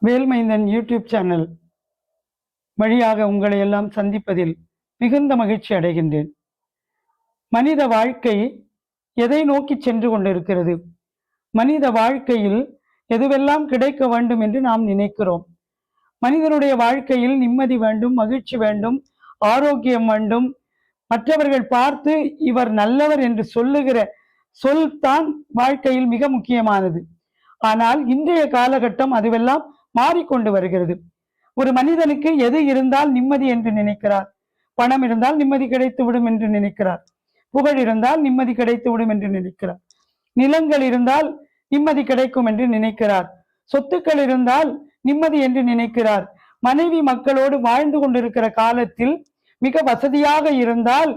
வேல்மைந்தன் YouTube channel வழியாக உங்களை எல்லாம் சந்திப்பதில் மிகுந்த மகிழ்ச்சி அடைகின்றேன். மனித வாழ்க்கை எதை நோக்கி சென்று கொண்டிருக்கிறது? மனித வாழ்க்கையில் எதுவெல்லாம் கிடைக்க வேண்டும் என்று நாம் நினைக்கிறோம். மனிதனுடைய வாழ்க்கையில் நிம்மதி வேண்டும், மகிழ்ச்சி வேண்டும், ஆரோக்கியம் வேண்டும். மற்றவர்கள் பார்த்து இவர் நல்லவர் என்று சொல்லுகிற சொல் தான் வாழ்க்கையில் மிக முக்கியமானது. ஆனால் இன்றைய காலகட்டம் அதுவெல்லாம் மாறிக்கொண்டு வருகிறது. ஒரு மனிதனுக்கு எது இருந்தால் நிம்மதி என்று நினைக்கிறார்? பணம் இருந்தால் நிம்மதி கிடைத்து விடும் என்று நினைக்கிறார். புகழ் இருந்தால் நிம்மதி கிடைத்து விடும் என்று நினைக்கிறார். நிலங்கள் இருந்தால் நிம்மதி கிடைக்கும் என்று நினைக்கிறார். சொத்துக்கள் இருந்தால் நிம்மதி என்று நினைக்கிறார். மனைவி மக்களோடு வாழ்ந்து கொண்டிருக்கிற காலத்தில் மிக வசதியாக இருந்தால்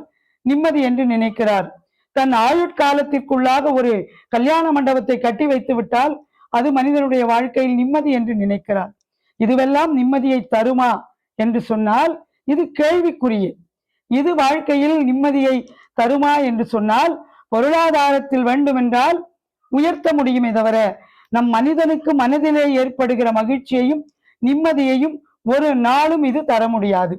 நிம்மதி என்று நினைக்கிறார். தன் ஆயுட்காலத்திற்குள்ளாக ஒரு கல்யாண மண்டபத்தை கட்டி வைத்து விட்டால் அது மனிதனுடைய வாழ்க்கையில் நிம்மதி என்று நினைக்கிறார். இதுவெல்லாம் நிம்மதியை தருமா என்று சொன்னால் இது கேள்விக்குரிய. இது வாழ்க்கையில் நிம்மதியை தருமா என்று சொன்னால் பொருளாதாரத்தில் வேண்டுமென்றால் உயர்த்த முடியுமே தவிர நம் மனிதனுக்கு மனதிலே ஏற்படுகிற மகிழ்ச்சியையும் நிம்மதியையும் ஒரு நாளும் இது தர முடியாது.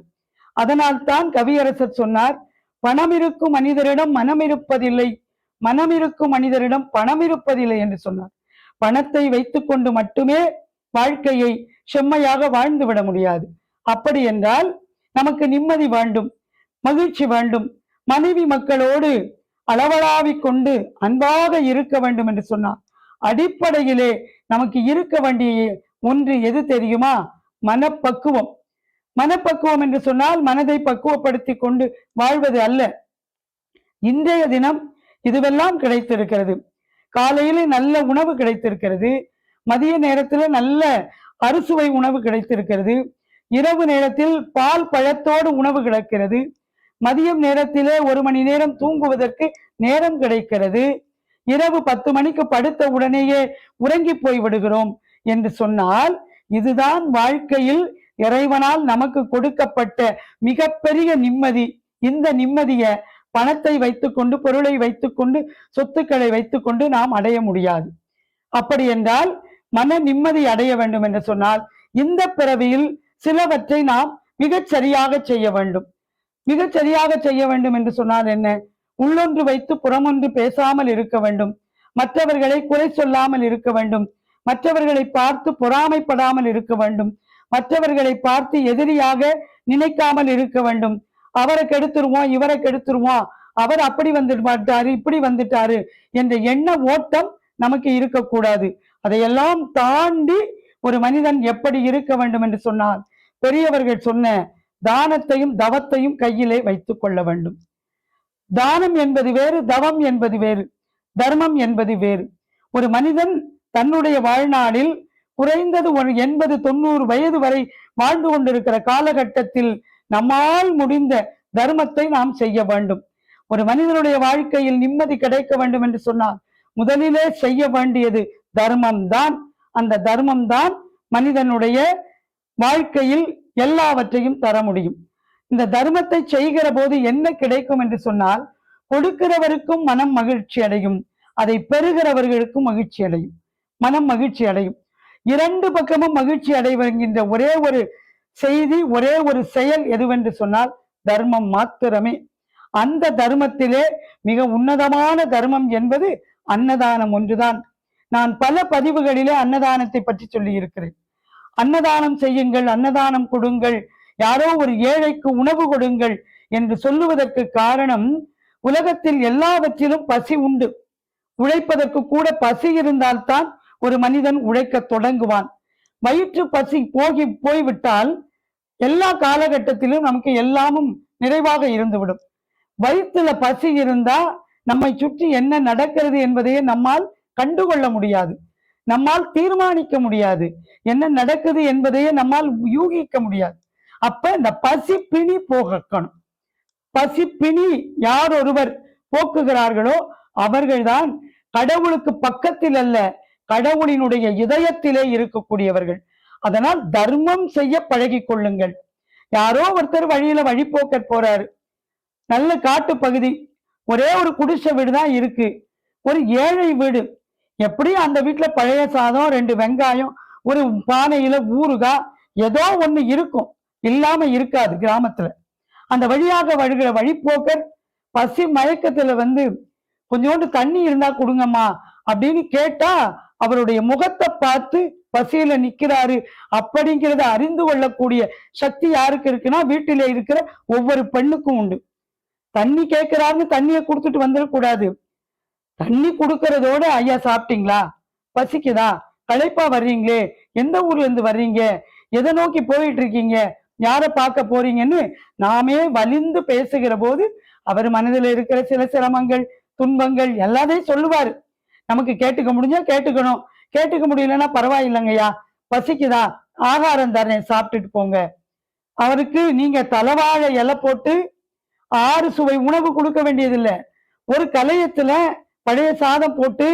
அதனால் தான் கவியரசர் சொன்னார், பணம் இருக்கும் மனிதரிடம் மனம் இருப்பதில்லை, மனம் இருக்கும் மனிதரிடம் பணம் இருப்பதில்லை என்று சொன்னார். பணத்தை வைத்துக்கொண்டு மட்டுமே வாழ்க்கையை செம்மையாக வாழ்ந்து விட முடியாது. அப்படி என்றால் நமக்கு நிம்மதி வேண்டும், மகிழ்ச்சி வேண்டும், மனைவி மக்களோடு அளவளாவிக் கொண்டு அன்பாக இருக்க வேண்டும் என்று சொன்னார். அடிப்படையிலே நமக்கு இருக்க வேண்டிய ஒன்று எது தெரியுமா? மனப்பக்குவம். மனப்பக்குவம் என்று சொன்னால் மனதை பக்குவப்படுத்தி கொண்டு வாழ்வது அல்ல. இன்றைய தினம் இதுவெல்லாம் கிடைத்திருக்கிறது. காலையில நல்ல உணவு கிடைத்திருக்கிறது, மதிய நேரத்தில் நல்ல அறுசுவை உணவு கிடைத்திருக்கிறது, இரவு நேரத்தில் பால் பழத்தோடு உணவு கிடைக்கிறது, மதியம் நேரத்திலே 1 மணி நேரம் தூங்குவதற்கு நேரம் கிடைக்கிறது, இரவு 10 மணிக்கு படுத்த உடனேயே உறங்கி போய் விடுகிறோம் என்று சொன்னால் இதுதான் வாழ்க்கையில் இறைவனால் நமக்கு கொடுக்கப்பட்ட மிகப்பெரிய நிம்மதி. இந்த நிம்மதியை பணத்தை வைத்துக்கொண்டு, பொருளை வைத்துக்கொண்டு, சொத்துக்களை வைத்துக்கொண்டு நாம் அடைய முடியாது. அப்படி என்றால் மன நிம்மதி அடைய வேண்டும் என்று சொன்னால் இந்த பிறவியில் சிலவற்றை நாம் மிகச் சரியாக செய்ய வேண்டும். மிகச் சரியாக செய்ய வேண்டும் என்று சொன்னால் என்ன? உள்ளொன்று வைத்து புறமொன்று பேசாமல் இருக்க வேண்டும், மற்றவர்களை குறை சொல்லாமல் இருக்க வேண்டும், மற்றவர்களை பார்த்து பொறாமைப்படாமல் இருக்க வேண்டும், மற்றவர்களை பார்த்து எதிரியாக நினைக்காமல் இருக்க வேண்டும். அவரை கெடுத்துருவோம், இவரை கெடுத்துருவோம், அவர் அப்படி வந்துட்டாரு, இப்படி வந்துட்டாரு என்ற எண்ண ஓட்டம் நமக்கு இருக்கக்கூடாது. அதையெல்லாம் தாண்டி ஒரு மனிதன் எப்படி இருக்க வேண்டும் என்று சொன்னால் பெரியவர்கள் சொன்ன தானத்தையும் தவத்தையும் கையிலே வைத்துக் கொள்ள வேண்டும். தானம் என்பது வேறு, தவம் என்பது வேறு, தர்மம் என்பது வேறு. ஒரு மனிதன் தன்னுடைய வாழ்நாளில் குறைந்தது 80-90 வயது வரை வாழ்ந்து கொண்டிருக்கிற காலகட்டத்தில் நம்மால் முடிந்த தர்மத்தை நாம் செய்ய வேண்டும். ஒரு மனிதனுடைய வாழ்க்கையில் நிம்மதி கிடைக்க வேண்டும் என்று சொன்னால் முதலிலே செய்ய வேண்டியது தர்மம் தான். அந்த தர்மம் தான் மனிதனுடைய வாழ்க்கையில் எல்லாவற்றையும் தர முடியும். இந்த தர்மத்தை செய்கிற போது என்ன கிடைக்கும் என்று சொன்னால் கொடுக்கிறவருக்கும் மனம் மகிழ்ச்சி அடையும், அதை பெறுகிறவர்களுக்கும் மகிழ்ச்சி அடையும், மனம் மகிழ்ச்சி அடையும். 2 பக்கமும் மகிழ்ச்சி அடைவங்கின்ற ஒரே ஒரு செய்தி, ஒரே ஒரு செயல் எதுவென்று சொன்னால் தர்மம் மாத்திரமே. அந்த தர்மத்திலே மிக உன்னதமான தர்மம் என்பது அன்னதானம் ஒன்றுதான். நான் பல பதிவுகளிலே அன்னதானத்தை பற்றி சொல்லி இருக்கிறேன். அன்னதானம் செய்யுங்கள், அன்னதானம் கொடுங்கள், யாரோ ஒரு ஏழைக்கு உணவு கொடுங்கள் என்று சொல்லுவதற்கு காரணம், உலகத்தில் எல்லாவற்றிலும் பசி உண்டு. உழைப்பதற்கு கூட பசி இருந்தால்தான் ஒரு மனிதன் உழைக்க தொடங்குவான். வயிற்று பசி போய்விட்டால் எல்லா காலகட்டத்திலும் நமக்கு எல்லாமும் நிறைவாக இருந்துவிடும். வயிற்றுல பசி இருந்தா நம்மை சுற்றி என்ன நடக்கிறது என்பதையே நம்மால் கண்டுகொள்ள முடியாது, நம்மால் தீர்மானிக்க முடியாது, என்ன நடக்குது என்பதையே நம்மால் யூகிக்க முடியாது. அப்ப இந்த பசி பிணி போகணும். பசி பிணி யார் ஒருவர் போக்குகிறார்களோ அவர்கள்தான் கடவுளுக்கு பக்கத்தில் அல்ல, கடவுளினுடைய இதயத்திலே இருக்கக்கூடியவர்கள். அதனால் தர்மம் செய்ய பழகி கொள்ளுங்கள். யாரோ ஒருத்தர் வழியில வழிபோக்க போறாரு, நல்ல காட்டு பகுதி, ஒரே ஒரு குடிசை வீடு தான் இருக்கு, ஒரு ஏழை வீடு. எப்படி அந்த வீட்டுல பழைய சாதம், 2 வெங்காயம், ஒரு பானையில ஊறுகாய் ஏதோ ஒண்ணு இருக்கும், இல்லாம இருக்காது கிராமத்துல. அந்த வழியாக வருகிற வழிப்போக்கர் பசி மயக்கத்துல கொஞ்சோண்டு தண்ணி இருந்தா கொடுங்கம்மா அப்படின்னு கேட்டா அவருடைய முகத்தை பார்த்து பசியில நிக்கிறாரு அப்படிங்கிறத அறிந்து கொள்ளக்கூடிய சக்தி யாருக்கு இருக்குன்னா வீட்டிலே இருக்கிற ஒவ்வொரு பெண்ணுக்கும் உண்டு. தண்ணி கேட்கிறாருன்னு தண்ணியை கொடுத்துட்டு வந்துடக்கூடாது. தண்ணி கொடுக்கறதோட ஐயா சாப்பிட்டீங்களா, பசிக்குதா, களைப்பா வர்றீங்களே, எந்த ஊர்ல இருந்து வர்றீங்க, எதை நோக்கி போயிட்டு இருக்கீங்க, யாரை பார்க்க போறீங்கன்னு நாமே வலிந்து பேசுகிற போது அவர் மனதில் இருக்கிற சில சிரமங்கள் துன்பங்கள் எல்லாத்தையும் சொல்லுவாரு. நமக்கு கேட்டுக்க முடிஞ்சா கேட்டுக்கணும், கேட்டுக்க முடியலன்னா பரவாயில்லைங்கய்யா, பசிக்குதா, ஆகாரம் தரேன் சாப்பிட்டுட்டு போங்க. அவருக்கு நீங்க தலவாழை இலை போட்டு 6 சுவை உணவு கொடுக்க வேண்டியதில்லை. ஒரு கலையத்துல பழைய சாதம் போட்டு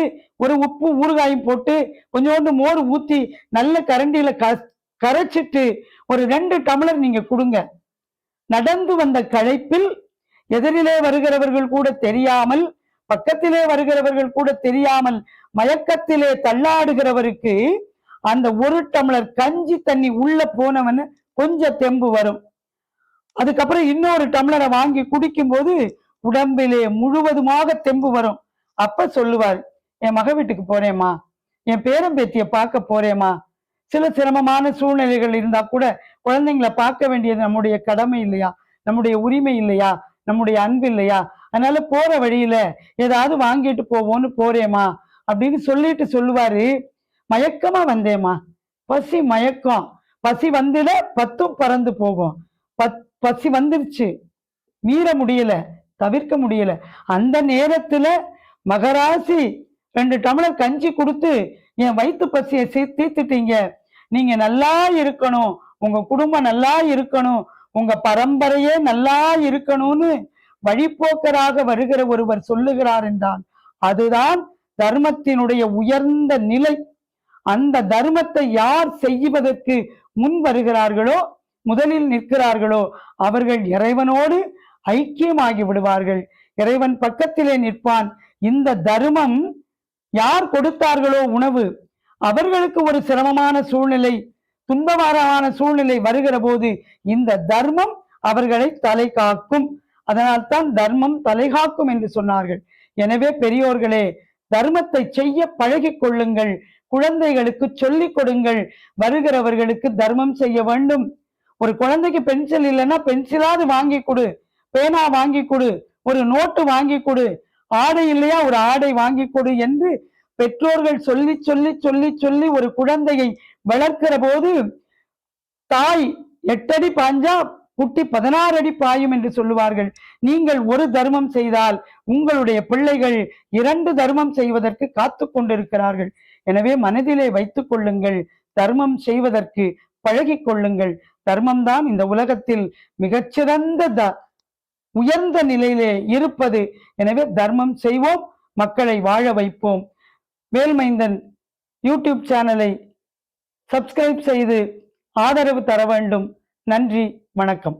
ஒரு உப்பு ஊறுகாயும் போட்டு கொஞ்சோண்டு மோர் ஊத்தி நல்ல கரண்டியில கரைச்சிட்டு ஒரு 2 டம்ளர் நீங்க கொடுங்க. நடந்து வந்த களைப்பில் எதிரிலே வருகிறவர்கள் கூட தெரியாமல், பக்கத்திலே வருகிறவர்கள் கூட தெரியாமல் மயக்கத்திலே தள்ளாடுகிறவருக்கு அந்த 1 டம்ளர் கஞ்சி தண்ணி உள்ள போனவன்னு கொஞ்சம் தெம்பு வரும். அதுக்கப்புறம் இன்னொரு டம்ளரை வாங்கி குடிக்கும் போது உடம்பிலே முழுவதுமாக தெம்பு வரும். அப்ப சொல்லுவார், என் மக வீட்டுக்கு போறேம்மா, என் பேரம்பேத்திய பார்க்க போறேம்மா. சில சிரமமான சூழ்நிலைகள் இருந்தா கூட குழந்தைங்களை பார்க்க வேண்டியது நம்முடைய கடமை இல்லையா, நம்முடைய உரிமை இல்லையா, நம்முடைய அன்பு இல்லையா, அதனால போற வழியில ஏதாவது வாங்கிட்டு போவோன்னு போறேம்மா அப்படின்னு சொல்லிட்டு சொல்லுவாரு, மயக்கமா வந்தேம்மா, பசி மயக்கம், பசி வந்துட 10ம் பறந்து போகும், பசி வந்துருச்சு, மீற முடியல, தவிர்க்க முடியல. அந்த நேரத்துல மகராசி 2 டம்ளர் கஞ்சி கொடுத்து என் வயிற்று பசியை தீர்த்துட்டீங்க, நீங்க நல்லா இருக்கணும், உங்க குடும்பம் நல்லா இருக்கணும், உங்க பரம்பரையே நல்லா இருக்கணும்னு வழிபோக்கராக வருகிற ஒருவர் சொல்லுகிறார் என்றால் அதுதான் தர்மத்தினுடைய உயர்ந்த நிலை. அந்த தர்மத்தை யார் செய்வதற்கு முன் வருகிறார்களோ, முதலில் நிற்கிறார்களோ அவர்கள் இறைவனோடு ஐக்கியமாகி விடுவார்கள். இறைவன் பக்கத்திலே நிற்பான். இந்த தர்மம் யார் கொடுத்தார்களோ உணவு, அவர்களுக்கு ஒரு சிரமமான சூழ்நிலை துன்பகரமான சூழ்நிலை வருகிற போது இந்த தர்மம் அவர்களை தலை காக்கும். அதனால்தான் தர்மம் தலை காக்கும் என்று சொன்னார்கள். எனவே பெரியோர்களே, தர்மத்தை செய்ய பழகி கொள்ளுங்கள், குழந்தைகளுக்கு சொல்லிக் கொடுங்கள், வருகிறவர்களுக்கு தர்மம் செய்ய வேண்டும். ஒரு குழந்தைக்கு பென்சில் இல்லைன்னா பென்சிலாவது வாங்கி கொடு, பேனா வாங்கி கொடு, ஒரு நோட்டு வாங்கி கொடு, ஆடை இல்லையா ஒரு ஆடை வாங்கி கொடு என்று பெற்றோர்கள் சொல்லி சொல்லி சொல்லி சொல்லி ஒரு குழந்தையை வளர்க்கிற போது தாய் 8 அடி பாஞ்சா குட்டி 16 அடி பாயும் என்று சொல்லுவார்கள். நீங்கள் ஒரு தர்மம் செய்தால் உங்களுடைய பிள்ளைகள் 2 தர்மம் செய்வதற்கு காத்து கொண்டிருக்கிறார்கள். எனவே மனதிலே வைத்துக் கொள்ளுங்கள், தர்மம் செய்வதற்கு பழகி கொள்ளுங்கள். தர்மம் தான் இந்த உலகத்தில் மிகச்சிறந்த உயர்ந்த நிலையிலே இருப்பது. எனவே தர்மம் செய்வோம், மக்களை வாழ வைப்போம். வேல்மைந்தன் யூடியூப் சேனலை சப்ஸ்கிரைப் செய்து ஆதரவு தர வேண்டும். நன்றி, வணக்கம்.